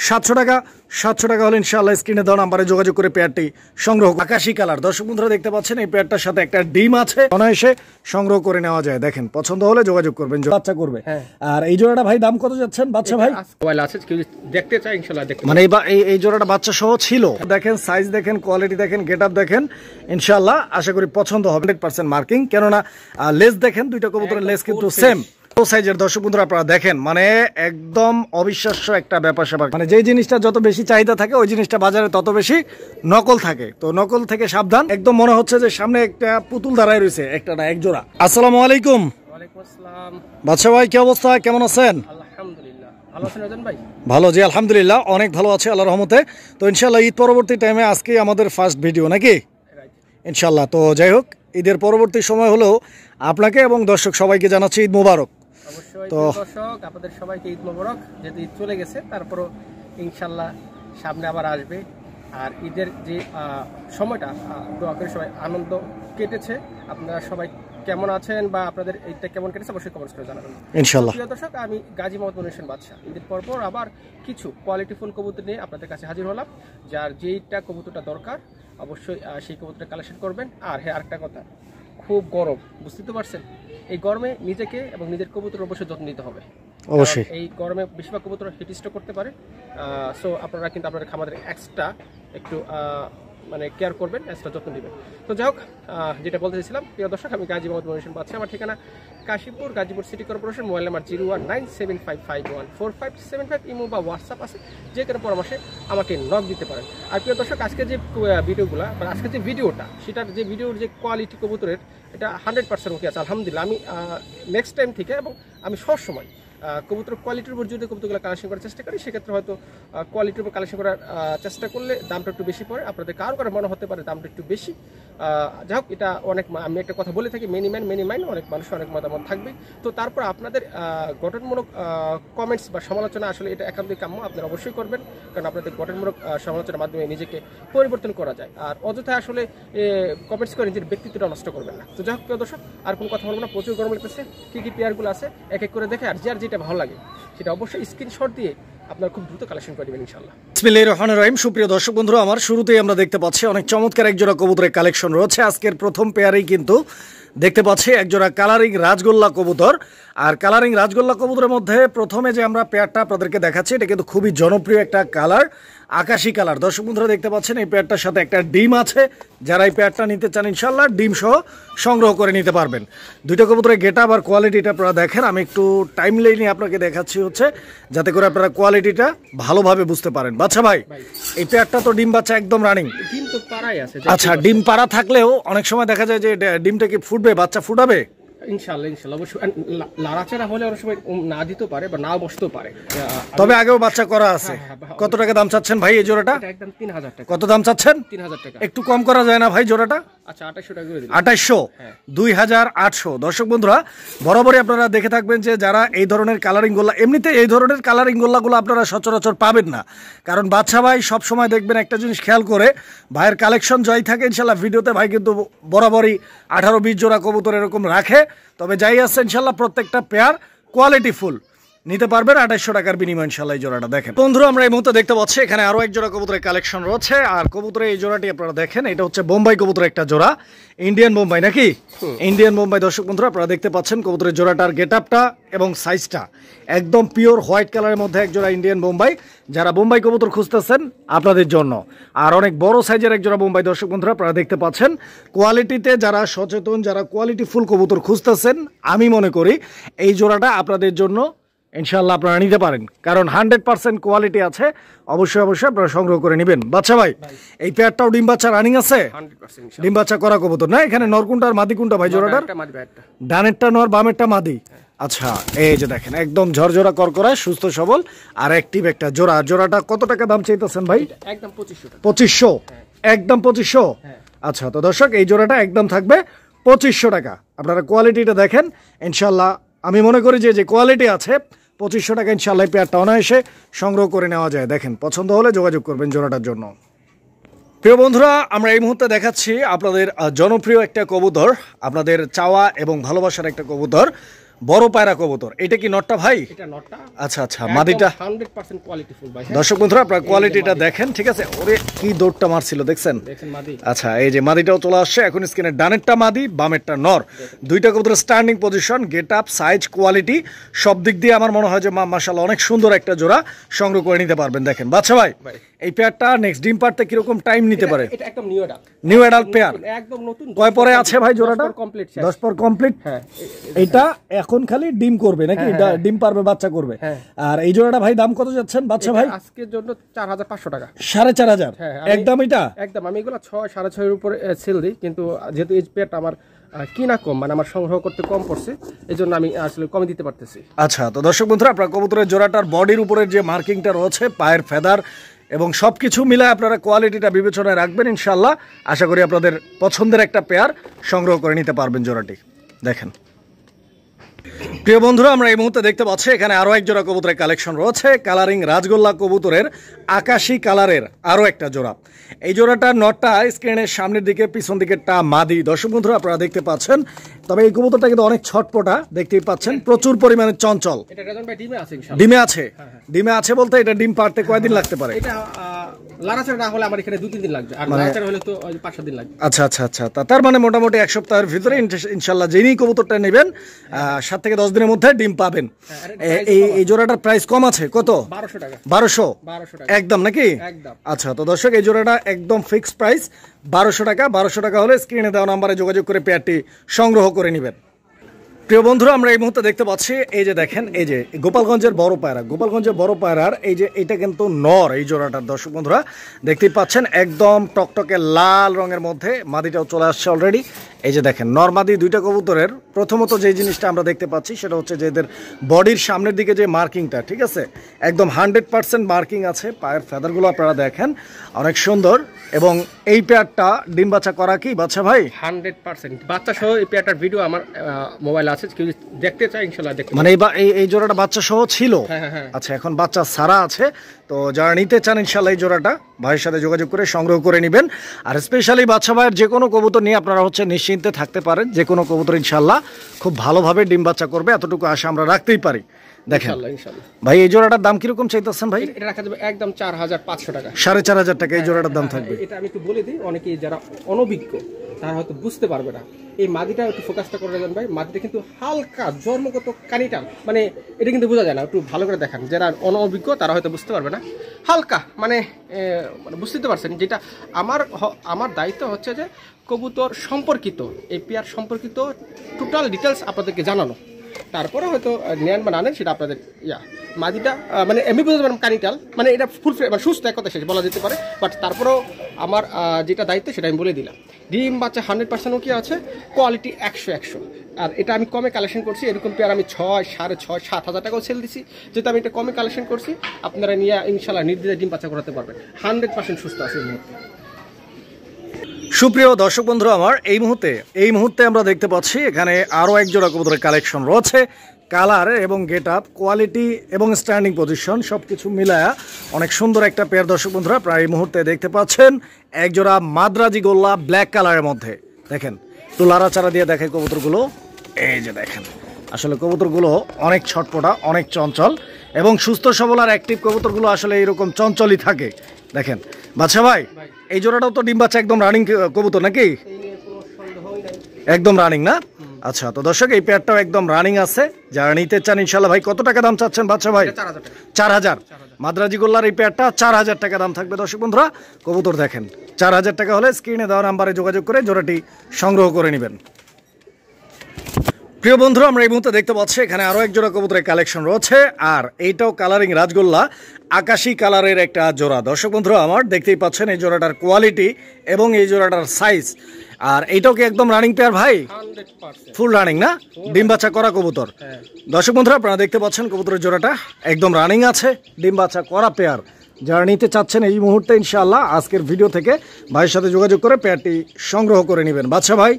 700 টাকা। 700 টাকা হলে ইনশাআল্লাহ স্ক্রিনে দেওয়া নাম্বারে যোগাযোগ করে পেয়ারটি সংগ্রহ। আকাশি কালার দর্শক বন্ধুরা দেখতে পাচ্ছেন, এই পেয়ারটার সাথে একটা ডিম আছে, অনায়াসে সংগ্রহ করে নেওয়া যায়। দেখেন পছন্দ হলে যোগাযোগ করবেন, বাচ্চা করবে। আর এই জোড়াটা ভাই দাম কত যাচ্ছেন বাচ্চা ভাই? দেখতে চাই ইনশাআল্লাহ দেখতে, মানে এই জোড়াটা বাচ্চা সহ ছিল। দেখেন সাইজ দেখেন, কোয়ালিটি দেখেন, গেটআপ দেখেন, ইনশাআল্লাহ আশা করি পছন্দ হবে। 100% মার্কিং, কেননা লেস দেখেন, দুইটা কবুতরের লেস কিন্তু সেম সাইজের। দর্শক বন্ধুরা আপনারা দেখেন, মানে একদম অবিশ্বাস্য একটা ব্যাপার স্যাপার। মানে যে জিনিসটা যত বেশি চাহিদা থাকে ওই জিনিসটা বাজারে তত বেশি নকল থাকে। তো নকল থেকে সাবধান। একদম মনে হচ্ছে যে সামনে একটা পুতুল দাঁড়ায় রয়েছে, একটা না এক জোড়া। আসসালামু আলাইকুম। ওয়ালাইকুম আসসালাম। বাদশা ভাই কি অবস্থা, কেমন আছেন? আলহামদুলিল্লাহ ভালো আছেন রাজন ভাই? ভালো জি আলহামদুলিল্লাহ, অনেক ভালো আছে আল্লাহর রহমতে। তো ইনশাআল্লাহ ঈদ পরবর্তী টাইমে আজকে আমাদের ফার্স্ট ভিডিও নাকি ইনশাআল্লাহ। তো যাই হোক, ঈদের পরবর্তী সময় হলেও আপনাকে এবং দর্শক সবাইকে জানাচ্ছি ঈদ মোবারক। অবশ্যই দর্শক আপনাদের সবাইকে ঈদ মোবারক। যেহেতু ঈদ চলে গেছে, তারপরও ইনশাআল্লাহ সামনে আবার আসবে। আর ঈদের যে সময়টা দোয়া করে সবাই আনন্দ কেটেছে। আপনারা সবাই কেমন আছেন বা আপনাদের ঈদটা কেমন কেটেছে অবশ্যই কমেন্টস করে জানাবেন ইনশাআল্লাহ। প্রিয় দর্শক, আমি গাজী মোহাম্মদ মনির বাদশা ঈদের পরপর আবার কিছু কোয়ালিটিফুল কবুতর নিয়ে আপনাদের কাছে হাজির হলাম। যার যেইটা কবুতরটা দরকার অবশ্যই সেই কবুতরটা কালেকশন করবেন। আর হ্যাঁ, আরেকটা কথা, খুব গরম, বুঝতে তো পারছেন। এই গরমে নিজেকে এবং নিজের কবুতর অবশ্যই যত্ন নিতে হবে। অবশ্যই এই গরমে বেশিরভাগ কবুতর হিট স্ট্রোক করতে পারে। সো আপনারা কিন্তু আপনাদের খামারের এক্সট্রা একটু মানে কেয়ার করবেন, এক্সট্রা যত্ন নেবেন। তো যাই হোক, যেটা বলতে চাইছিলাম প্রিয় দর্শক, আমি গাজী মোহাম্মদ মনির বাদশা। আমার ঠিকানা Kashipur, Gazipur city corporation. Mobile number 019755514575। Imo বা হোয়াটসঅ্যাপ আছে, যে কোনো পরামর্শে আমাকে নক দিতে পারেন। আর প্রিয় দর্শক, আজকে যে ভিডিওগুলো বা আজকে যে ভিডিওটা, সেটার যে ভিডিওর যে কোয়ালিটি কবুতরের, এটা 100% ওকে আছে আলহামদুলিল্লাহ। আমি নেক্সট টাইম থেকে এবং আমি সবসময় কবুতর কোয়ালিটির উপর যদি কবুতরগুলো কালেকশন করার চেষ্টা করি, সেক্ষেত্রে হয়তো কোয়ালিটির উপর কালেকশন করার চেষ্টা করলে দামটা একটু বেশি পড়ে। আপনাদের কারো কারো মনে হতে পারে দামটা একটু বেশি। যাই হোক, এটা অনেক, আমি একটা কথা বলে থাকি, মেনি ম্যান, অনেক মানুষ অনেক মতামত থাকবে। তো তারপর আপনাদের গঠনমূলক কমেন্টস বা সমালোচনা, আসলে এটা একান্তই কাম্য, আপনারা অবশ্যই করবেন। কারণ আপনাদের গঠনমূলক সমালোচনার মাধ্যমে নিজেকে পরিবর্তন করা যায়। আর অযথা আসলে কমেন্টস করে নিজের ব্যক্তিত্বটা নষ্ট করবেন না। তো যাই হোক প্রিয় দর্শক, আর কোনো কথা বলবো না, প্রচুর গরম লাগতেছে। কী কী পেয়ারগুলো আছে এক এক করে দেখে, আর যার যেটা ভালো লাগে সেটা অবশ্যই স্ক্রিনশট দিয়ে আপনারা খুব দ্রুত কালেকশন করে দেবেন ইনশাআল্লাহ। বিসমিল্লাহির রহমানির রহিম। সুপ্রিয় দর্শক বন্ধুরা, আমার শুরুতেই আমরা দেখতে পাচ্ছি অনেক চমৎকার একজোড়া কবুতরের কালেকশন রয়েছে। আজকের প্রথম পেয়ারেই কিন্তু দেখতে পাচ্ছি একজোড়া কালারিং রাজগোল্লা কবুতর। আর কালারিং রাজগোল্লা কবুতরের মধ্যে প্রথমে যে আমরা পেয়ারটা আপনাদেরকে দেখাচ্ছি, এটা কিন্তু খুবই জনপ্রিয় একটা কালার, আকাশি কালার। দর্শক বন্ধুরা দেখতে পাচ্ছেন, এই পেয়ারটার সাথে একটা ডিম আছে। যারা এই পেয়ারটা নিতে চান ইনশাআল্লাহ ডিম সহ সংগ্রহ করে নিতে পারবেন। দুইটা কবুতরের গেটআপ আর কোয়ালিটিটা আপনারা দেখেন। আমি একটু টাইম লাইনে আপনাকে দেখাচ্ছি হচ্ছে, যাতে করে আপনারা কোয়ালিটিটা ভালোভাবে বুঝতে পারেন। বাচ্চা ভাই, এই পেয়ারটা তো ডিম বাচ্চা একদম রানিং। ডিম তো পাড়াই আছে। আচ্ছা, ডিম পাড়া থাকলেও অনেক সময় দেখা যায় যে ডিমটা কি ফুটবে, বাচ্চা ফুটাবে ইনশাআল্লাহ অবশ্যই। লাড়াচাড়া হলে অনেক সময় না দিতে পারে বা নাও বসতেও পারে, তবে আগেও বাচ্চা করা আছে। কত টাকা দাম চাচ্ছেন ভাই এই জোড়াটা? একদম 3000 টাকা। কত দাম চাচ্ছেন? 3000 টাকা। একটু কম করা যায় না ভাই জোড়াটা? আচ্ছা 2800 টাকা করে দিন। 2800, 2800। দর্শক বন্ধুরা, বরাবরই আপনারা দেখে থাকবেন যে যারা এই ধরনের কালারিং গোল্লা, এমনিতে এই ধরনের কালারিং গোল্লাগুলো আপনারা সচরাচর পাবেন না। কারণ বাচ্চা ভাই সবসময় দেখবেন একটা জিনিস খেয়াল করে, ভাইয়ের কালেকশন জয় থাকে ইনশাল্লাহ। ভিডিওতে ভাই কিন্তু বরাবরই 18-20 জোড়া কবুতর এরকম রাখে। তবে যাই আছে ইনশাল্লাহ প্রত্যেকটা পেয়ার কোয়ালিটি ফুল নিতে পারবেন 2800 টাকার বিনিময় ইনশাল্লাহ। এই জোড়াটা দেখেন বন্ধুরা, আমরা এই মুহূর্তে দেখতে পাচ্ছি এখানে আরো এক জোড়া কবুতরের কালেকশন রয়েছে। আর কবুতরের এই জোড়াটি আপনারা দেখেন, এটা হচ্ছে বোম্বাই কবুতরের একটা জোড়া, ইন্ডিয়ান বোম্বাই নাকি? ইন্ডিয়ান বোম্বাই। দর্শক বন্ধুরা আপনারা দেখতে পাচ্ছেন কবুতরের জোড়াটার গেটআপটা এবং সাইজটা একদম পিওর হোয়াইট কালারের মধ্যে এক জোড়া ইন্ডিয়ান বোম্বাই। যারা বোম্বাই কবুতর খুঁজতেছেন আপনাদের জন্য, আর অনেক বড় সাইজের এক জোড়া বোম্বাই। দর্শক বন্ধুরা আপনারা দেখতে পাচ্ছেন কোয়ালিটিতে যারা সচেতন, যারা কোয়ালিটি ফুল কবুতর খুঁজতেছেন, আমি মনে করি এই জোড়াটা আপনাদের জন্য ইনশাআল্লাহ আপনারা নিতে পারেন। কারণ 100% কোয়ালিটি আছে। অবশ্যই আপনারা সংগ্রহ করে নেবেন। বাচ্চা ভাই, এই পেয়ারটাও ডিম বাচ্চা রানিং আছে? 100% ডিম বাচ্চা করা কবুতর না? এখানে নর কোনটা আর মাদি কোনটা ভাই জোড়াটার? ডানেরটা নর, বামেরটা মাদি। আচ্ছা, এই যে দেখেন একদম ঝরঝরা করকরা, সুস্থ সবল আর অ্যাক্টিভ একটা জোড়া। জোড়াটা কত টাকা দাম চাইতেছেন ভাই? একদম 2500 টাকা। 2500? একদম 2500? আচ্ছা, তো দর্শক এই জোড়াটা একদম থাকবে 2500 টাকা। আপনারা কোয়ালিটিটা দেখেন ইনশাআল্লাহ। আমি মনে করি যে কোয়ালিটি আছে 2500 টাকা ইনশাআল্লাহ পেয়ারটা অনায়াসে সংগ্রহ করে নেওয়া যায়। দেখেন পছন্দ হলে যোগাযোগ করবেন জোড়াটার জন্য। প্রিয় বন্ধুরা, আমরা এই মুহূর্তে দেখাচ্ছি আপনাদের জনপ্রিয় একটা কবুতর, আপনাদের চাওয়া এবং ভালোবাসার একটা কবুতর, বড় পায়রা কবুতর। এটা কি নটটা ভাই? এটা নটটা। আচ্ছা আচ্ছা, মাদিটা 100% কোয়ালিটি ফুল ভাই। দর্শক বন্ধুরা আপনারা কোয়ালিটিটা দেখেন, ঠিক আছে। ওরে কি দৌড়টা মারছিল দেখছেন? দেখেন মাদি। আচ্ছা, এই যে মাদিটাও চলে আসছে এখন স্ক্রিনে। ডানেরটা মাদি, বামেরটা নর। দুইটা কবুতরের standing position, get up, size, quality সব দিক দিয়ে আমার মনে হয় যে মাশাআল্লাহ অনেক সুন্দর একটা জোড়া সংগ্রহ করে নিতে পারবেন। দেখেন বাচ্চা ভাই, এই পেয়ারটা নেক্সট ডিম পারতে কিরকম টাইম নিতে পারে? এটা একদম new adult, new adult pair, একদম নতুন। কয় পরে আছে ভাই জোড়াটা? 10 পর কমপ্লিট। হ্যাঁ, এটা এখন খালি ডিম করবে নাকি? ডিম পারবে, বাচ্চা করবে। আর এই জোড়াটা ভাই দাম কত যাচ্ছেন বাচ্চা ভাই? আজকের জন্য 4500 টাকা। 4500 একদম? এটা একদম। আমি এগুলো 6 6.5 এর উপরে সেল দিই, কিন্তু যেহেতু এই পেয়ারটা আমার কিনা কম, মানে আমার সংগ্রহ করতে কম পড়ছে, এই জন্য আমি আসলে কমে দিতে পারতেছি। আচ্ছা, তো দর্শক বন্ধুরা আপনার কবুতরের জোড়াটার বডির উপরের যে মার্কিংটা রয়েছে, পায়ের ফেদার এবং সবকিছু মিলে আপনারা কোয়ালিটিটা বিবেচনায় রাখবেন। ইনশাল্লাহ আশা করি আপনাদের পছন্দের একটা পেয়ার সংগ্রহ করে নিতে পারবেন জোড়াটি। দেখেন প্রিয় বন্ধুরা, আমরা এই মুহূর্তে দেখতে পাচ্ছি এখানে আরো এক জোড়া কবুতরের কালেকশন রয়েছে। কালারিং রাজগোল্লা কবুতরের আকাশি কালারের আরো একটা জোড়া। এই জোড়াটা নটটা স্ক্রিনের সামনের দিকে, পিছন দিকেরটা মাদি। দর্শক বন্ধুরা আপনারা দেখতে পাচ্ছেন, তবে এই কবুতরটা কিন্তু অনেক ছটপটা, দেখতেই পাচ্ছেন, প্রচুর পরিমাণে চঞ্চল। এটা রাজন ভাই ডিমে আছে ইনশাআল্লাহ। ডিমে আছে? ডিমে আছে বলতে এটা ডিম পারতে কয়দিন লাগতে পারে? এটা লারাচার না হলে আমার এখানে 2-3 দিন লাগবে, আর লারাচার হলে তো 5-7 দিন লাগবে। আচ্ছা আচ্ছা আচ্ছা, তার মানে মোটামুটি 1 সপ্তাহের ভিতরে ইনশাআল্লাহ যিনি কবুতরটা নেবেন 7 থেকে 10 দিনের মধ্যে ডিম পাবেন। এই জোড়াটার প্রাইস কম আছে কত? 1200 টাকা। 1200 টাকা একদম নাকি? একদম। আচ্ছা, তো দর্শক এই জোড়াটা একদম ফিক্সড প্রাইস 1200 টাকা। 1200 টাকা হলে স্ক্রিনে দেওয়া নাম্বারে যোগাযোগ করে পেয়ারটি সংগ্রহ করে নেবেন। প্রিয় বন্ধুরা আমরা এই মুহূর্তে দেখতে পাচ্ছি, এই যে দেখেন, এই যে গোপালগঞ্জের বড় পায়রা, গোপালগঞ্জের বড় পায়রার এই যে এটা কিন্তু নর এই জোড়াটার। দর্শক বন্ধুরা দেখতেই পাচ্ছেন একদম টকটকে লাল রঙের মধ্যে, মাদিটাও চলে আসছে অলরেডি। এই যে দেখেন নর মাদি দুইটা কবুতরের প্রথমত যে জিনিসটা আমরা দেখতে পাচ্ছি সেটা হচ্ছে যে এদের বডির সামনের দিকে যে মার্কিংটা, ঠিক আছে, একদম 100% মার্কিং আছে। পায়ের ফেদারগুলো আপনারা দেখেন অনেক সুন্দর। এবং এই পেয়ারটা ডিম বাচ্চা করা কি বাচ্চা ভাই? 100% বাচ্চা সহ এই পেয়ারটার ভিডিও আমার মোবাইলে আছে, কেউ দেখতে চায় ইনশাআল্লাহ দেখতে। মানে এই জোড়াটা বাচ্চা সহ ছিল? আচ্ছা, এখন বাচ্চা সারা আছে। তো যারা নিতে চান ইনশাআল্লাহ এই জোড়াটা ভাইয়ের সাথে যোগাযোগ করে সংগ্রহ করে নেবেন। আর স্পেশালি বাচ্চা ভাইয়ের যে কোনো কবুতর নিয়ে আপনারা হচ্ছে নিশ্চিন্তে থাকতে পারেন, যে কোনো কবুতর ইনশাআল্লাহ খুব ভালোভাবে ডিম বাচ্চা করবে, এতটুকু আশা আমরা রাখতেই পারি। দেখেন ভাই এই জোড়াটার দাম কিরকম চাইতেছেন ভাই? এটা রাখা যাবে একদম 4500 টাকা। 4500 টাকা এই জোড়াটার দাম থাকবে। এটা আমি একটু বলে দিই, অনেকেই যারা অনভিজ্ঞ তারা হয়তো বুঝতে পারবে না। এই মাদিটা একটু ফোকাসটা করে দেন ভাই। মাদিটা কিন্তু হালকা জন্মগত কানিটা, মানে এটা কিন্তু বোঝা যায় না, একটু ভালো করে দেখান। যারা অনভিজ্ঞ তারা হয়তো বুঝতে পারবে না। হালকা মানে বুঝতে পারছেন, যেটা আমার দায়িত্ব হচ্ছে যে কবুতর সম্পর্কিত, এই পেয়ার সম্পর্কিত টোটাল ডিটেলস আপনাদেরকে জানানো। তারপরে হয়তো নেন বা না নেন সেটা আপনাদের মাদিটা মানে এমনি বুঝতে পারেন কানিটাল, মানে এটা ফুল মানে সুস্থ এক কথা শেষ বলা যেতে পারে। বাট তারপরেও আমার যেটা দায়িত্ব সেটা আমি বলে দিলাম। ডিম বাচ্চা 100% কি আছে, কোয়ালিটি 100। আর এটা আমি কমে কালেকশন করছি, এরকম পেয়ার আমি 6, 6.5, 7,000 টাকাও সেল দিচ্ছি। যেহেতু আমি এটা কমে কালেকশন করছি, আপনারা নিয়ে ইনশাল্লাহ নির্দ্বিধায় ডিম বাচ্চা করাতে পারবেন। 100% সুস্থ আছে এই মুহূর্তে। সুপ্রিয় দর্শক বন্ধুরা আমার এই মুহূর্তে আমরা দেখতে পাচ্ছি এখানে আরো এক জোড়া কবুতরের কালেকশন রয়েছে। কালার এবং গেট আপ, কোয়ালিটি এবং স্ট্যান্ডিং পজিশন সবকিছু মিলায়া অনেক সুন্দর একটা পেয়ার। দর্শক বন্ধুরা আপনারা এই মুহূর্তে দেখতে পাচ্ছেন এক জোড়া মাদ্রাজি গোল্লা ব্ল্যাক কালারের মধ্যে। দেখেন একটু লাড়াচাড়া দিয়ে দেখে কবুতরগুলো, এই যে দেখেন আসলে কবুতরগুলো অনেক ছটপটা, অনেক চঞ্চল এবং সুস্থ সবল আর অ্যাক্টিভ কবুতরগুলো আসলে এরকম চঞ্চলই থাকে। দেখেন বাচ্চা ভাই এই জোড়াটাও তো ডিম বাচ্চা একদম রানিং কবুতর নাকি? একদম রানিং না? আচ্ছা, তো দর্শক এই পেয়ারটাও একদম রানিং আছে। যারা নিতে চান ইনশাআল্লাহ ভাই কত টাকা দাম চাচ্ছেন বাচ্চা ভাই? 4000। মাদ্রাজি গোল্লার এই পেয়ারটা 4000 টাকা দাম থাকবে। দর্শক বন্ধুরা কবুতর দেখেন 4000 টাকা হলে স্ক্রিনে দেওয়া নাম্বারে যোগাযোগ করে জোড়াটি সংগ্রহ করে নেবেন। প্রিয় বন্ধুরা আমরা এই মুহূর্তে দেখতে পাচ্ছি এখানে আরো এক জোড়া কবুতরের কালেকশন রয়েছে। আর এইটাও কালারিং রাজগোল্লা আকাশি কালারের একটা জোড়া। দর্শক বন্ধুরা আমার দেখতেই পাচ্ছেন এই জোড়াটার কোয়ালিটি এবং এই জোড়াটার সাইজ। আর এইটাও কি একদম রানিং পেয়ার ভাই? 100% ফুল রানিং না? ডিম বাচ্চা করা কবুতর। দর্শক বন্ধুরা আপনারা দেখতে পাচ্ছেন কবুতরের জোড়াটা একদম রানিং আছে, ডিম বাচ্চা করা পেয়ার। যারা নিতে চাচ্ছেন এই মুহূর্তে ইনশাআল্লাহ আজকের ভিডিও থেকে ভাইয়ের সাথে যোগাযোগ করে পেয়ারটি সংগ্রহ করে নেবেন। বাদশা ভাই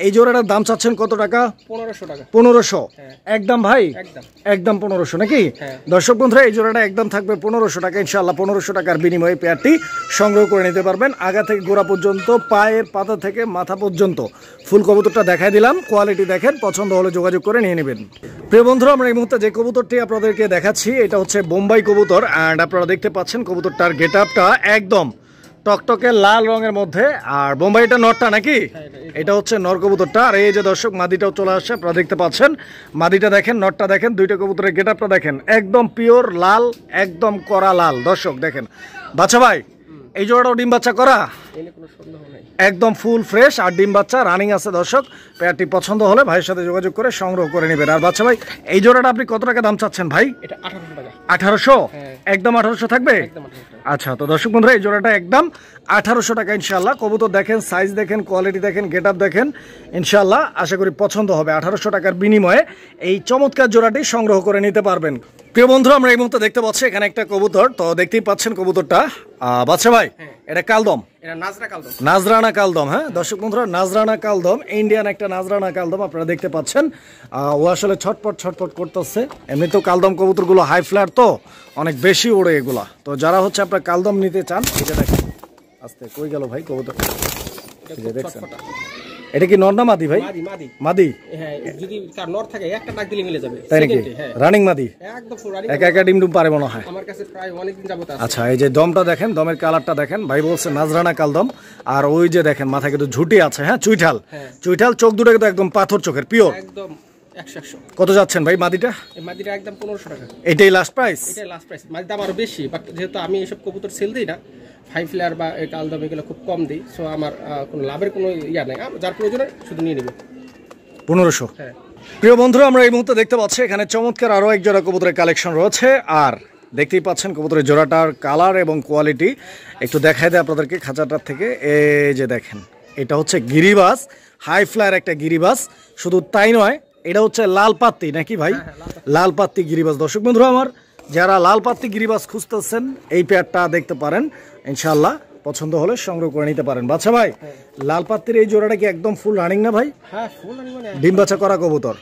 এই জোড়াটার দাম চাচ্ছেন কত টাকা? 1500 টাকা। 1500 হ্যাঁ। একদম ভাই? একদম একদম 1500 নাকি? হ্যাঁ। দর্শক বন্ধুরা এই জোড়াটা একদম থাকবে 1500 টাকা ইনশাআল্লাহ। 1500 টাকার বিনিময়ে পেয়ারটি সংগ্রহ করে নিতে পারবেন। আগা থেকে গোড়া পর্যন্ত, পায়ের পাতা থেকে মাথা পর্যন্ত ফুল কবুতরটা দেখাই দিলাম। কোয়ালিটি দেখেন, পছন্দ হলে যোগাযোগ করে নিয়ে নেবেন। প্রিয় বন্ধুরা আমরা এই মুহূর্তে যে কবুতরটি আপনাদেরকে দেখাচ্ছি এটা হচ্ছে বোম্বাই কবুতর। অ্যান্ড আপনারা দেখতে পাচ্ছেন কবুতরটার গেট আপটা একদম টকটকে লাল রঙের মধ্যে। আর বোম্বাইটা নরটা নাকি? এটা হচ্ছে নর কবুতরটা। আর এই যে দর্শক মাদিটাও চলে আসছে, আপনারা দেখতে পাচ্ছেন। মাদিটা দেখেন, নরটা দেখেন, দুইটা কবুতরের গেট আপটা দেখেন, একদম পিওর লাল, একদম কড়া লাল। দর্শক দেখেন। বাচ্চা ভাই এই জোড়াটাও ডিম বাচ্চা করা, একদম ফুল ফ্রেশ আর ডিম বাচ্চা রানিং আছে। দর্শক পেয়ারটি পছন্দ হলে ভাইয়ের সাথে যোগাযোগ করে সংগ্রহ করে নেবেন। আর বাচ্চা ভাই এই জোড়াটা আপনি কত টাকা দাম চাচ্ছেন ভাই? এটা 1800 টাকা। 1800? হ্যাঁ। একদম 1800 থাকবে? একদম 1800 টাকা। আচ্ছা, তো দর্শক বন্ধুরা এই জোড়াটা একদম 1800 টাকা ইনশাআল্লাহ। কবুতর দেখেন, সাইজ দেখেন, কোয়ালিটি দেখেন, গেট আপ দেখেন, ইনশাআল্লাহ আশা করি পছন্দ হবে। 1800 টাকার বিনিময়ে এই চমৎকার জোড়াটি সংগ্রহ করে নিতে পারবেন। প্রিয় বন্ধুরা আমরা এই মুহূর্তে দেখতে পাচ্ছি এখানে একটা কবুতর, তো দেখতেই পাচ্ছেন কবুতরটা। বাচ্চা ভাই এটা কালদম, এটা নাজরা কালদম। নাজরানা কালদম। হ্যাঁ দর্শক বন্ধুরা নাজরানা কালদম, ইন্ডিয়ান একটা নাজরানা কালদম আপনারা দেখতে পাচ্ছেন। ও আসলে ছটপট ছটপট করতেছে। এমনিতেও কালদম কবুতরগুলো হাই ফ্লায়ার, তো অনেক বেশি ওড়ে এগুলা। তো যারা হচ্ছে আপনার কালদম নিতে চান এটা দেখেন। আস্তে কই গেল ভাই কবুতর? দেখছেন এটা কি নর না মাদি ভাই? মাদি মাদি মাদি। হ্যাঁ, যদি কার নর থাকে একটা ডাক দিলে মিলে যাবে। তাই নাকি? হ্যাঁ, রানিং মাদি একদম ফুল রানিং। একা একা ডিম ডুম পারে মনে হয়। আমার কাছে প্রায় অনেক দিন যাবত আছে। আচ্ছা, এই যে দমটা দেখেন, দমের কালারটা দেখেন। ভাই বলছে নাজরানা কালদম। আর ওই যে দেখেন মাথা কিন্তু ঝুটি আছে। হ্যাঁ চুইঠাল, চুইঠাল, চোখ দুটো কিন্তু একদম পাথর চোখের, পিওর। একদম 100। কত যাচ্ছেন ভাই মাদিটা? এই মাদিটা একদম 1500 টাকা। এটাই লাস্ট প্রাইস? এটাই লাস্ট প্রাইস। মাদির দাম আরো বেশি, বাট যেহেতু আমি এসব কবুতর সেল দিই না, হাই ফ্লায়ার বা কালদম এগুলো খুব কম দিই, সো আমার কোনো লাভের কোনো ইয়া নাই। যার প্রয়োজনে শুধু নিয়ে নেবে। 1500। হ্যাঁ। প্রিয় বন্ধুরা আমরা এই মুহূর্তে দেখতে পাচ্ছি এখানে চমৎকার আরো এক জোড়া কবুতরের কালেকশন রয়েছে। আর দেখতেই পাচ্ছেন কবুতরের জোড়াটার কালার এবং কোয়ালিটি একটু দেখাই দেয় আপনাদেরকে খাঁচাটার থেকে। এই যে দেখেন, এটা হচ্ছে গিরিবাস, হাই ফ্লায়ার একটা গিরিবাস। শুধু তাই নয়, এটা হচ্ছে লাল পাত্তি নাকি ভাই? লাল পাত্তি গিরিবাস। দর্শক বন্ধুরা আমার যারা লাল পাত্তি গিরিবাস খুঁজতেছেন এই পেয়ারটা দেখতে পারেন, ইনশাআল্লাহ পছন্দ হলে সংগ্রহ করে নিতে পারেন। বাচ্চা ভাই লাল পাত্তির এই জোড়াটা কি একদম ফুল রানিং না ভাই? হ্যাঁ ফুল রানিং, মানে ডিম বাচ্চা করা কবুতর।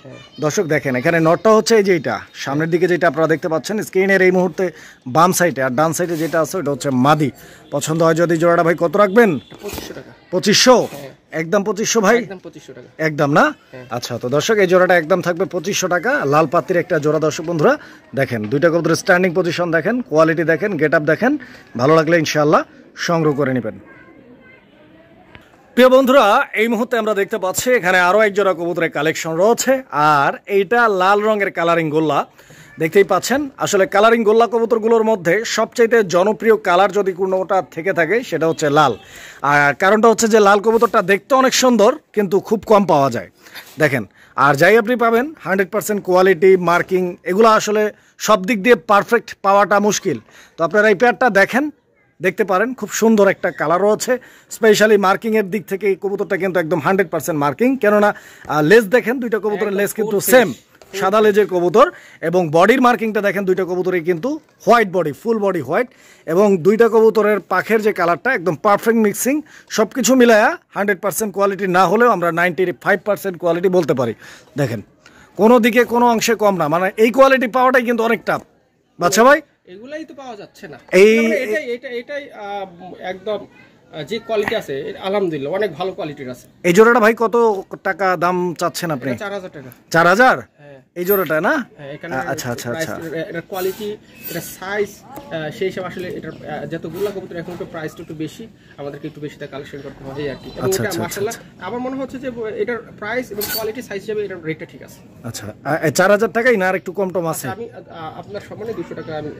দর্শক দেখেন এখানে নটটা হচ্ছে এই যে এটা সামনের দিকে যেটা আপনারা দেখতে পাচ্ছেন স্ক্রিনের এই মুহূর্তে বাম সাইডে, আর ডান সাইডে যেটা আছে ওটা হচ্ছে মাদি। পছন্দ হয় যদি জোড়াটা ভাই কত রাখবেন? 2500 টাকা। 2500? একদম 2500 ভাই? একদম 2500 টাকা। একদম না? আচ্ছা, তো দর্শক এই জোড়াটা একদম থাকবে 2500 টাকা। লাল পাত্তির একটা জোড়া। দর্শক বন্ধুরা দেখেন দুইটা কবুতরের স্ট্যান্ডিং পজিশন দেখেন, কোয়ালিটি দেখেন, গেট আপ দেখেন। ভালো লাগলে ইনশাআল্লাহ সংগ্রহ করে নেবেন। প্রিয় বন্ধুরা এই মুহূর্তে আমরা দেখতে পাচ্ছি এখানে আরো এক জোড়া কবুতরের কালেকশন রয়েছে। আর এইটা লাল রঙের কালারিং গোল্লা, দেখতেই পাচ্ছেন। আসলে কালারিং গোল্লা কবুতরগুলোর মধ্যে সবচাইতে জনপ্রিয় কালার যদি কোনোটা থেকে থাকে সেটা হচ্ছে লাল। আর কারণটা হচ্ছে যে লাল কবুতরটা দেখতে অনেক সুন্দর কিন্তু খুব কম পাওয়া যায় দেখেন। আর যাই আপনি পাবেন 100% কোয়ালিটি, মার্কিং, এগুলো আসলে সব দিক দিয়ে পারফেক্ট পাওয়াটা মুশকিল। তো আপনারা এই পেয়ারটা দেখেন, দেখতে পারেন, খুব সুন্দর একটা কালার রয়েছে। স্পেশালি মার্কিংয়ের দিক থেকে এই কবুতরটা কিন্তু একদম 100% মার্কিং। কেননা লেজ দেখেন, দুইটা কবুতরের লেজ কিন্তু সেম, সাদা লেজের কবুতর। এবং বডির মার্কিংটা দেখেন, দুইটা কবুতরই কিন্তু white body, full body white. এবং দুইটা কবুতরের পাখের যে কালারটা একদম পারফেক্ট মিক্সিং। সব কিছু মিলায়া 100% কোয়ালিটি না হলেও আমরা 95% কোয়ালিটি বলতে পারি। দেখেন কোনো দিকে কোনো অংশে কম না, মানে এই কোয়ালিটি পাওয়াটাই কিন্তু অনেক টাফ। বাচ্চা ভাই এগুলাই তো পাওয়া যাচ্ছে না। এই এটাই একদম যে কোয়ালিটি আছে আলহামদুলিল্লাহ অনেক ভালো কোয়ালিটির আছে। এই জোড়াটা ভাই কত টাকা দাম চাচ্ছেন আপনি? 4000 টাকা। 4000? হ্যাঁ এই জোড়াটা না? হ্যাঁ, এখানে আচ্ছা আচ্ছা আচ্ছা। এটা কোয়ালিটি, এটা সাইজ, সেই হিসাবে আসলে এটার যতগুলো কবুতর এখন একটু প্রাইসটা একটু বেশি, আমাদেরকে একটু বেশি টাকা কালেকশন করতে হয় আর কি। এবং এটা মাশাআল্লাহ আমার মনে হচ্ছে যে এটার প্রাইস এবং কোয়ালিটি সাইজ হিসেবে এটার রেটটা ঠিক আছে। আচ্ছা 4000 টাকাই না আর একটু কম টম আছে? আমি আপনার সম্মানে 200 টাকা আমি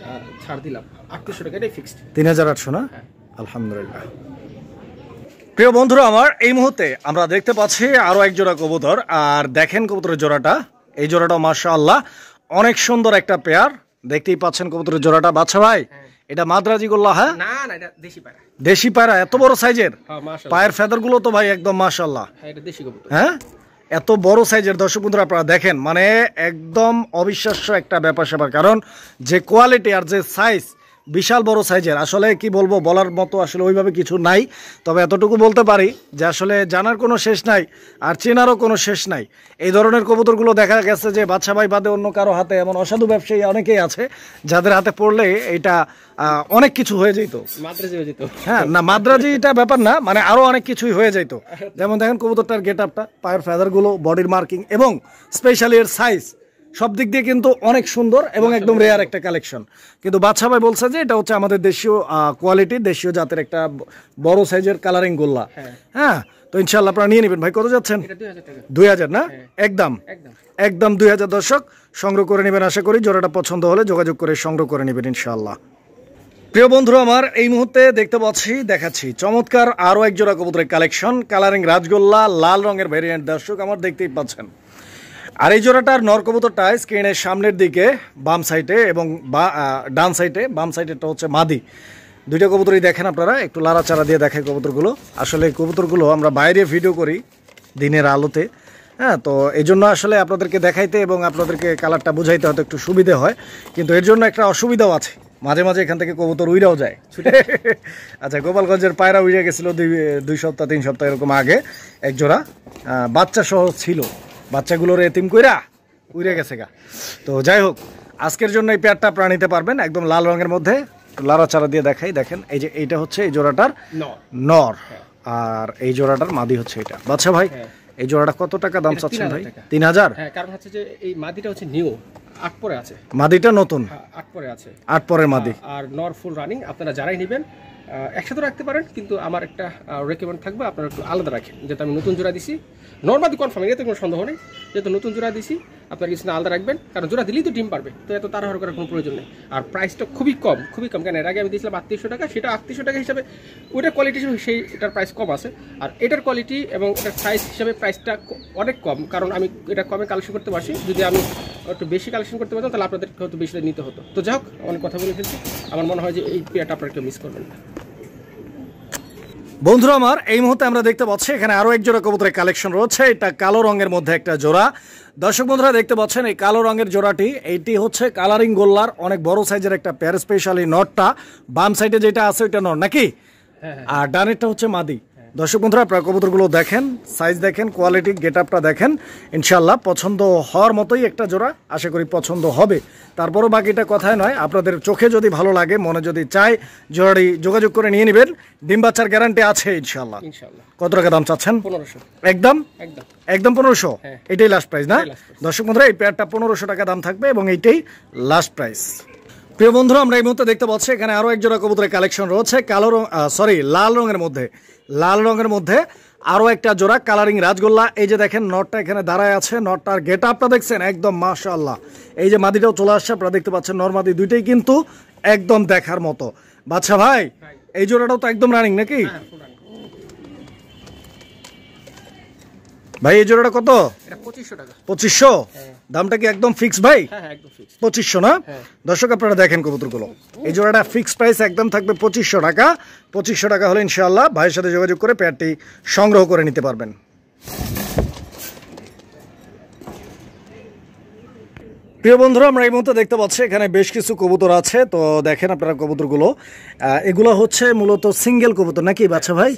ছাড় দিলাম। 3800 টাকা এটাই ফিক্সড। 3800 না? আলহামদুলিল্লাহ। প্রিয় বন্ধুরা আমার এই মুহূর্তে আমরা দেখতে পাচ্ছি আরো এক জোড়া কবুতর। আর দেখেন কবুতরের জোড়াটা, এই জোড়াটা মাশাআল্লাহ অনেক সুন্দর একটা পেয়ার। দেখতেই পাচ্ছেন কবুতরের জোড়াটা। বাচ্চা ভাই এটা মাদ্রাজি গোল্লা? হ্যাঁ না না, এটা দেশি পায়রা। দেশি পায়রা? এত বড় সাইজের? হ্যাঁ মাশাআল্লাহ। পায়ের ফেদার গুলো তো ভাই একদম মাশাআল্লাহ। হ্যাঁ এটা দেশি কবুতর। হ্যাঁ এত বড় সাইজের। দর্শক বন্ধুরা আপনারা দেখেন, মানে একদম অবিশ্বাস্য একটা ব্যাপার স্যাপার। কারণ যে কোয়ালিটি আর যে সাইজ, বিশাল বড় সাইজের। আসলে কি বলবো, বলার মতো আসলে ওইভাবে কিছু নাই, তবে এতটুকু বলতে পারি যে আসলে জানার কোনো শেষ নাই আর চেনারও কোনো শেষ নাই। এই ধরনের কবুতরগুলো দেখা গেছে যে বাদশা ভাই বাদে অন্য কারো হাতে, এমন অসাধু ব্যবসায়ী অনেকেই আছে যাদের হাতে পড়লে এটা অনেক কিছু হয়ে যেত, হ্যাঁ না মাদ্রাজিটা ব্যাপার না, মানে আরো অনেক কিছুই হয়ে যেত। যেমন দেখেন কবুতরটার গেট আপটা, পায়ের ফেদারগুলো, বডির মার্কিং এবং স্পেশালি এর সাইজ, সব দিক দিয়ে কিন্তু অনেক সুন্দর এবং একদম রেয়ার একটা কালেকশন। কিন্তু বাদশা ভাই বলছে যে এটা হচ্ছে আমাদের দেশীয় কোয়ালিটি, দেশীয় জাতের একটা বড় সাইজের কালারিং গোল্লা। হ্যাঁ, তো ইনশাল্লাহ আপনারা নিয়ে নেবেন। ভাই কত যাচ্ছেন? 2000 না? একদম একদম 2000। দর্শক সংগ্রহ করে নেবেন, আশা করি জোড়াটা পছন্দ হলে যোগাযোগ করে সংগ্রহ করে নেবেন ইনশাল্লাহ। প্রিয় বন্ধুরা আমার, এই মুহূর্তে দেখতে পাচ্ছি, দেখাচ্ছি চমৎকার আরো এক জোড়া কবুতরের কালেকশন, কালারিং রাজগোল্লা, লাল রঙের ভেরিয়েন্ট। দর্শক আমার দেখতেই পাচ্ছেন। আর এই জোড়াটার নর কবুতরটা স্ক্রিনের সামনের দিকে বাম সাইডে এবং ডান সাইডে, বাম সাইডেরটা হচ্ছে মাদি। দুইটা কবুতরই দেখেন আপনারা, একটু লাড়াচাড়া দিয়ে দেখে কবুতরগুলো। আসলে কবুতরগুলো আমরা বাইরে ভিডিও করি দিনের আলোতে, হ্যাঁ, তো এই জন্য আসলে আপনাদেরকে দেখাইতে এবং আপনাদেরকে কালারটা বুঝাইতে হয়তো একটু সুবিধে হয়, কিন্তু এর জন্য একটা অসুবিধাও আছে, মাঝে মাঝে এখান থেকে কবুতর উইরাও যায়। আচ্ছা, গোপালগঞ্জের পায়রা উইরা গেছিল 2 সপ্তাহ 3 সপ্তাহ এরকম আগে, এক জোড়া বাচ্চা সহ ছিল, বাচ্চাগুলোর এতিম কইরা উইরে গেছে গা। তো যাই হোক, আজকের জন্য এই পেয়ারটা আপনারা নিতে পারবেন, একদম লাল রঙের মধ্যে। লাড়াচাড়া দিয়ে দেখাই, দেখেন এই যে এইটা হচ্ছে এই জোড়াটার নর, আর এই জোড়াটার মাদি হচ্ছে এটা। বাচ্চা ভাই, এই জোড়াটা কত টাকা দাম চাচ্ছেন ভাই? 3000। হ্যাঁ, কারণ হচ্ছে যে এই মাদিটা হচ্ছে নিউ, 8 পরে আছে, মাদিটা নতুন, 8 পরে আছে, 8 পরের মাদি। আর নর ফুল রানিং। আপনারা যারাই নেবেন একসাথে রাখতে পারেন, কিন্তু আমার একটা রেকমেন্ড থাকবে আপনারা একটু আলাদা রাখেন, যেহেতু আমি নতুন জোড়া দিছি, নর্মাদি কনফার্ম, এতে কোনো সন্দেহ নেই, যেহেতু নতুন জোড়া দিছি আপনার কিছু না আলাদা রাখবেন, কারণ জোড়া দিলেই তো ডিম পারবে, তো এত তাড়াহুড়ো করার কোনো প্রয়োজন নেই। আর প্রাইসটা খুবই কম, খুবই কম, কেন এর আগে আমি দিয়েছিলাম 3800 টাকা, সেটা 3800 টাকা হিসাবে ওইটার কোয়ালিটি হিসেবে সেই এটার প্রাইস কম আছে, আর এটার কোয়ালিটি এবং এটার সাইজ হিসাবে প্রাইসটা অনেক কম, কারণ আমি এটা কমে কালেকশন করতে পারছি। যদি আমি একটু বেশি কালেকশন করতে পারতাম তাহলে আপনাদের হয়তো বেশি নিতে হতো। তো যাই হোক, অনেক কথা বলে ফেলছি, আমার মনে হয় যে এই পেয়ারটা আপনারা কেউ মিস করবেন না। বন্ধুরা আমার, এই মুহূর্তে আমরা দেখতে পাচ্ছি এখানে আরো এক জোড়া কবুতরের কালেকশন রয়েছে। এটা কালো রঙের মধ্যে একটা জোড়া। দর্শক বন্ধুরা দেখতে পাচ্ছেন এই কালো রঙের জোড়াটি, এইটি হচ্ছে কালারিং গোল্লার অনেক বড় সাইজের একটা পেয়ার। স্পেশালি নটটা বাম সাইডে যেটা আছে ওইটা নর নাকি, আর ডানেরটা হচ্ছে মাদি। দর্শক বন্ধুরা আপনারা কবুতরগুলো দেখেন, সাইজ দেখেন, কোয়ালিটি, গেট আপটা দেখেন, ইনশাল্লাহ পছন্দ হওয়ার মতোই একটা জোড়া, আশা করি পছন্দ হবে। তারপরও বাকিটা কথায় নয়, আপনাদের চোখে যদি ভালো লাগে, মনে যদি চায়, জোড়াটি যোগাযোগ করে নিয়ে নেবেন, ডিম বাচ্চার গ্যারান্টি আছে ইনশাল্লাহ। কত টাকা দাম চাচ্ছেন? 1500। একদম একদম 1500, এটাই লাস্ট প্রাইস না? দর্শক বন্ধুরা এই পেয়ারটা 1500 টাকা দাম থাকবে এবং এইটাই লাস্ট প্রাইস। প্রিয় বন্ধুরা আমরা এই মুহূর্তে দেখতে পাচ্ছি এখানে আরো এক জোড়া কবুতরের কালেকশন রয়েছে, লাল রঙের মধ্যে, লাল রঙের মধ্যে আরো একটা জোড়া কালারিং রাজগোল্লা। এই যে দেখেন নটটা এখানে দাঁড়ায় আছে, নটটার গেট আপটা দেখছেন একদম মাশাআল্লাহ। এই যে মাদিটাও চলে আসছে, আপনারা দেখতে পাচ্ছেন, নরমাদি দুইটাই কিন্তু একদম দেখার মতো। বাচ্চা ভাই, এই জোড়াটাও তো একদম রানিং নাকি ভাই? এই জোড়াটা কত? 2500 টাকা। 2500? দামটা কি একদম ফিক্স ভাই? হ্যাঁ, একদম ফিক্স 2500 না? দর্শক আপনারা দেখেন কবুতরগুলো, এই জোড়াটা ফিক্স প্রাইস একদম থাকবে 2500 টাকা। 2500 টাকা হলে ইনশাআল্লাহ ভাইয়ের সাথে যোগাযোগ করে পেয়ারটি সংগ্রহ করে নিতে পারবেন। প্রিয় বন্ধুরা আমরা এই মুহূর্তে দেখতে পাচ্ছি এখানে বেশ কিছু কবুতর আছে, তো দেখেন আপনারা কবুতরগুলো, এগুলো হচ্ছে মূলত সিঙ্গেল কবুতর নাকি বাচ্চা ভাই?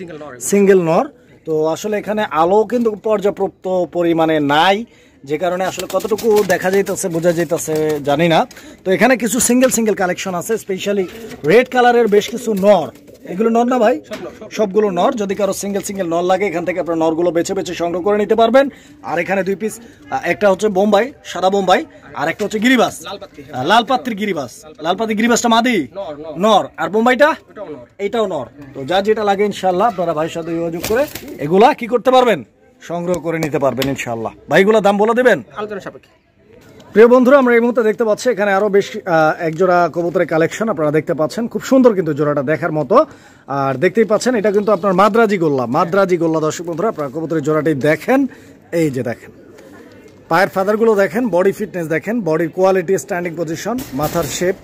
সিঙ্গেল নর। তো আসলে এখানে আলো কিন্তু পর্যাপ্ত পরিমাণে নাই, যে কারণে আসলে কতটুকু দেখা যাইতেছে বোঝা যাইতেছে জানি না। তো এখানে কিছু সিঙ্গেল কালেকশন আছে, স্পেশালি রেড কালারের বেশ কিছু নর। এগুলো নর না ভাই? সবগুলো নর। যদি কারো সিঙ্গেল নর লাগে এখান থেকে আপনার নরগুলো বেছে বেছে সংগ্রহ করে নিতে পারবেন। আর এখানে 2 পিস, একটা হচ্ছে বোম্বাই, সাদা বোম্বাই, আর একটা হচ্ছে গিরিবাস, লাল পাত্রির গিরিবাস। লাল পাত্রির গিরিবাসটা মাদি নর, আর বোম্বাইটা এইটাও নর। তো যা যেটা লাগে ইনশাআল্লাহ আপনারা ভাইয়ের সাথে যোগাযোগ করে এগুলা কি করতে পারবেন, সংগ্রহ করে নিতে পারবেন ইনশাআল্লাহ। ভাইগুলা দাম বলে দেবেন আলোচনা সাপেক্ষে। প্রিয় বন্ধুরা আমরা এই মুহূর্তে দেখতে পাচ্ছি এখানে আরো বেশ এক জোড়া কবুতরের কালেকশন আপনারা দেখতে পাচ্ছেন, খুব সুন্দর কিন্তু জোড়াটা দেখার মতো। আর দেখতেই পাচ্ছেন এটা কিন্তু আপনার মাদ্রাজি গোল্লা। দর্শক বন্ধুরা আপনারা কবুতরের জোড়াটি দেখেন, এই যে দেখেন পায়ের ফাদারগুলো দেখেন, বডি ফিটনেস দেখেন, বডির কোয়ালিটি, স্ট্যান্ডিং পজিশন, মাথার শেপ,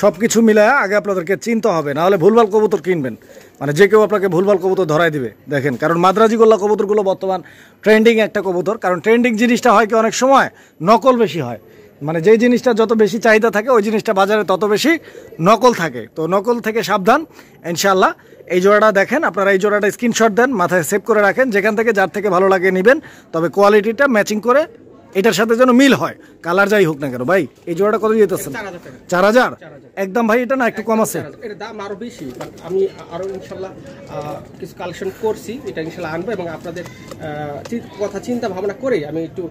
সবকিছু মিলায় আগে আপনাদেরকে চিনতে হবে, না হলে ভুলভাল কবুতর কিনবেন, মানে যে কেউ আপনাকে ভুলভাল কবুতর ধরাই দিবে। দেখেন, কারণ মাদ্রাজি গোল্লা কবুতরগুলো বর্তমান ট্রেন্ডিং একটা কবুতর, কারণ ট্রেন্ডিং জিনিসটা হয় কি অনেক সময় নকল বেশি হয়। মানে যেই জিনিসটা যত বেশি চাহিদা থাকে ওই জিনিসটা বাজারে তত বেশি নকল থাকে, তো নকল থেকে সাবধান ইনশাআল্লাহ। এই জোড়াটা দেখেন আপনারা, এই জোড়াটা স্ক্রিনশট দেন, মাথায় সেভ করে রাখেন, যেখান থেকে যার থেকে ভালো লাগে নেবেন, তবে কোয়ালিটিটা ম্যাচিং করে এটার সাথে যেন মিল হয়, কালার যাই হোক না কেন। ভাই এই জোড়াটা কত যেতেছেন? 4000 একদম ভাই, এটা না একটু কম আছে? এর দাম আরো বেশি, বাট আমি আরো ইনশাআল্লাহ কিছু কালেকশন করছি, এটা ইনশাআল্লাহ আনবো এবং আপনাদের কথা চিন্তা ভাবনা করেই আমি একটু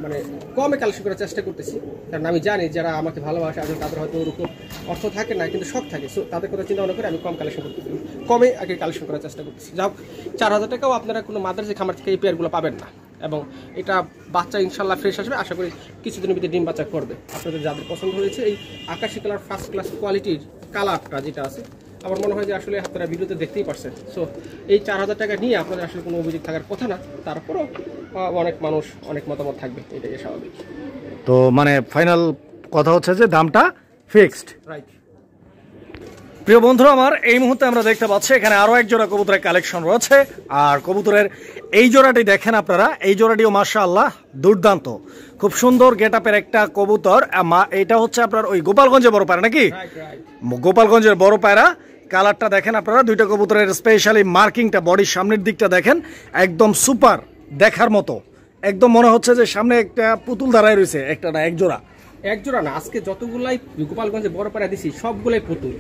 মানে কমে কালেকশন করার চেষ্টা করতেছি, কারণ আমি জানি যারা আমাকে ভালোবাসে আসলে তাদের হয়তো ওরকম অর্থ থাকে না, কিন্তু শখ থাকে, সো তাদের কথা চিন্তা ভাবনা করে আমি কম কালেকশন করতেছি, কমে আগে কালেকশন করার চেষ্টা করতেছি। যাই হোক, 4000 টাকাও আপনারা কোনো মাদ্রাসা খামার থেকে এই পেয়ারগুলো পাবেন না, এবং এটা বাচ্চা ইনশাল্লাহ ফ্রেশ আসবে, আশা করি কিছুদিনের ভিতরে ডিম বাচ্চা করবে। আপনাদের যাদের পছন্দ হয়েছে এই আকাশি কালার ফার্স্ট ক্লাস কোয়ালিটির কালারটা যেটা আছে, আমার মনে হয় যে আসলে আপনারা ভিডিওতে দেখতেই পারছেন। সো এই 4000 টাকা নিয়ে আপনাদের আসলে কোনো অভিযোগ থাকার কথা না, তারপরেও অনেক মানুষ অনেক মতামত থাকবে, এটাই স্বাভাবিক। তো মানে ফাইনাল কথা হচ্ছে যে দামটা ফিক্সড, রাইট। প্রিয় বন্ধুরা আমার, এই মুহূর্তে আমরা দেখতে পাচ্ছি এখানে আরো এক জোড়া কবুতরের কালেকশন রয়েছে, আর কবুতরের এই জোড়াটি দেখেন আপনারা, এই জোড়াটিও মাশাআল্লাহ দুর্দান্ত, খুব সুন্দর গেটআপের একটা কবুতর। এটা হচ্ছে আপনার ওই গোপালগঞ্জের বড় পায়রা নাকি? গোপালগঞ্জের বড় পায়রা। কালারটা দেখেন আপনারা, দুইটা কবুতরের স্পেশালি মার্কিংটা বডির সামনের দিকটা দেখেন, একদম সুপার দেখার মতো, একদম মনে হচ্ছে যে সামনে একটা পুতুল দাঁড়ায় রয়েছে, একটা না এক জোড়া না, আজকে যতগুলাই গোপালগঞ্জে বড় পায়রা দিছি সবগুলাই পুতুল,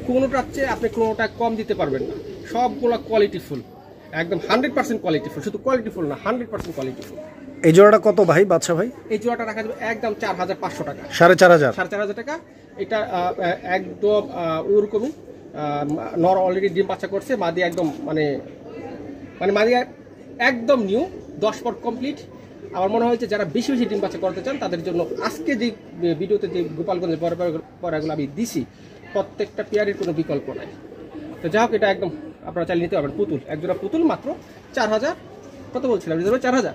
কোনোটার চেয়ে আপনি কোনোটা কম দিতে পারবেন না, সবগুলো কোয়ালিটিফুল, একদম 100% কোয়ালিটিফুল, শুধু কোয়ালিটিফুল না 100% কোয়ালিটিফুল। এই জোড়াটা কত ভাই বাদশা ভাই? এই জোড়াটা রাখা যাবে একদম 4500 টাকা, 4500 টাকা। এটা একদম ওরকমই, নর অলরেডি ডিম বাচ্চা করছে, মাদি একদম মানে মাদি একদম নিউ, 10 পর কমপ্লিট। আমার মনে হয়েছে যারা বেশি বেশি ডিম বাচ্চা করতে চান তাদের জন্য আজকে যে ভিডিওতে যে গোপালগঞ্জের পরাগুলো আমি দিছি, প্রত্যেকটা পেয়ারের কোনো বিকল্প নাই। তো যাই হোক, এটা একদম আপনারা চালিয়ে নিতে পারবেন, পুতুল, একজোড়া পুতুল মাত্র 4000, কত বলছিলাম? 4000।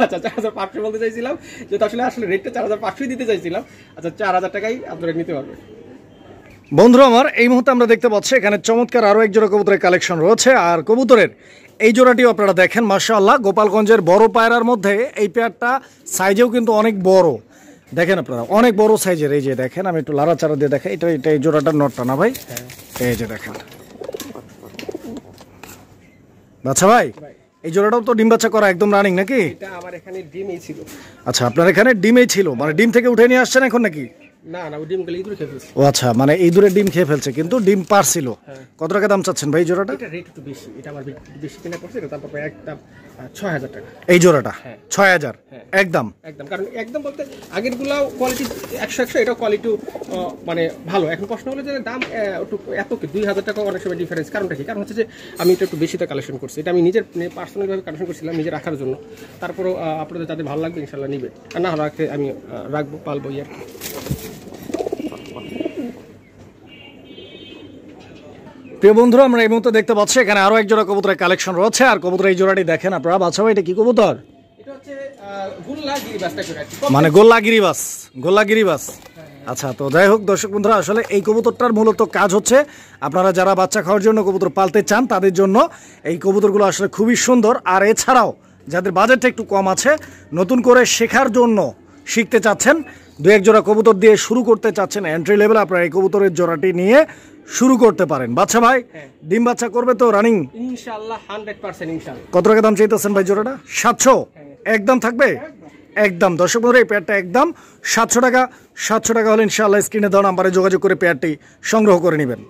আচ্ছা 4500 বলতে চাইছিলাম, যেটা আসলে রেটটা 4500 দিতে চাইছিলাম। আচ্ছা 4000 টাকাই আপনারা নিতে পারবেন। বন্ধুরা আমার, এই মুহূর্তে আমরা দেখতে পাচ্ছি এখানে চমৎকার আরো এক জোড়া কবুতরের কালেকশন রয়েছে, আর কবুতরের এই জোড়াটিও আপনারা দেখেন মাশাআল্লাহ, গোপালগঞ্জের বড় পায়রার মধ্যে এই পেয়ারটা সাইজেও কিন্তু অনেক বড়, দেখেন আপনারা অনেক বড় সাইজের। এই যে দেখেন, আমি একটু লাড়াচাড়া দিয়ে দেখাই, এটা এই জোড়াটার নটটা না ভাই? এই যে দেখেন বাচ্চা ভাই, এই জোড়াটাও তো ডিম বাচ্চা করা একদম রানিং নাকি? এটা আমার এখানে ডিমই ছিল। আচ্ছা, আপনার এখানে ডিমই ছিল, মানে ডিম থেকে উঠে নিয়ে আসছেন এখন নাকি? না না, ডিমগুলো ইঁদুর খেয়ে ফেলছে। ও আচ্ছা, মানে ইঁদুরের ডিম খেয়ে ফেলছে, কিন্তু ডিম পারছিল। কত টাকা দাম চাচ্ছেন ভাই জোড়াটা? এটা রেট একটু বেশি, এটা আমার বেশি কিনা করছে, এটা তারপর একদম 6000 টাকা এই জোড়াটা। 6000 একদম, কারণ একদম বলতে আগের গুলাও কোয়ালিটি 100 এটাও কোয়ালিটি মানে ভালো। এখন প্রশ্ন হলো যে দাম এত কি 2000 টাকা অনেক সময় ডিফারেন্স, কারণটা কি? কারণ হচ্ছে যে আমি এটা একটু বেশিতে কালেকশন করছি, এটা আমি নিজের পার্সোনালভাবে কালেকশন করছিলাম নিজে রাখার জন্য। তারপরেও আপনাদের যাদের ভালো লাগবে ইনশাল্লাহ নিবে, আর না রাখতে আমি রাখবো, পালবো আর কি। প্রিয় বন্ধুরা আমরা এই মুহূর্তে দেখতে পাচ্ছি এখানে আরো এক জোড়া কবুতরের কালেকশন রয়েছে, আর কবুতরের এই জোড়াটি দেখেন আপনারা। বাচ্চা ভাই এটা কি কবুতর? এটা হচ্ছে গোল্লা গিরিবাস, মানে গোল্লা গিরিবাস। আচ্ছা, তো যাই হোক দর্শক বন্ধুরা, আসলে এই কবুতরটার মূলত কাজ হচ্ছে আপনারা যারা বাচ্চা খাওয়ার জন্য কবুতর পালতে চান তাদের জন্য এই কবুতরগুলো আসলে খুবই সুন্দর। আর এছাড়াও যাদের বাজেটটা একটু কম আছে, নতুন করে শেখার জন্য শিখতে চাচ্ছেন, দু এক জোড়া কবুতর দিয়ে শুরু করতে চাচ্ছেন এন্ট্রি লেভেল, আপনারা এই কবুতরের জোড়াটি নিয়ে শুরু করতে পারেন। বাচ্চা ভাই ডিম বাচ্চা করবে তো রানিং? ইনশাআল্লাহ 100% ইনশাআল্লাহ। কত টাকা দাম চাইতেছেন ভাই জোড়াটা? 700 একদম থাকবে? একদম দর্শক বন্ধুরা, এই পেয়ারটা একদম 700 টাকা। 700 টাকা হলে ইনশাআল্লাহ স্ক্রিনে দেওয়া নাম্বারে যোগাযোগ করে পেয়ারটি সংগ্রহ করে নেবেন।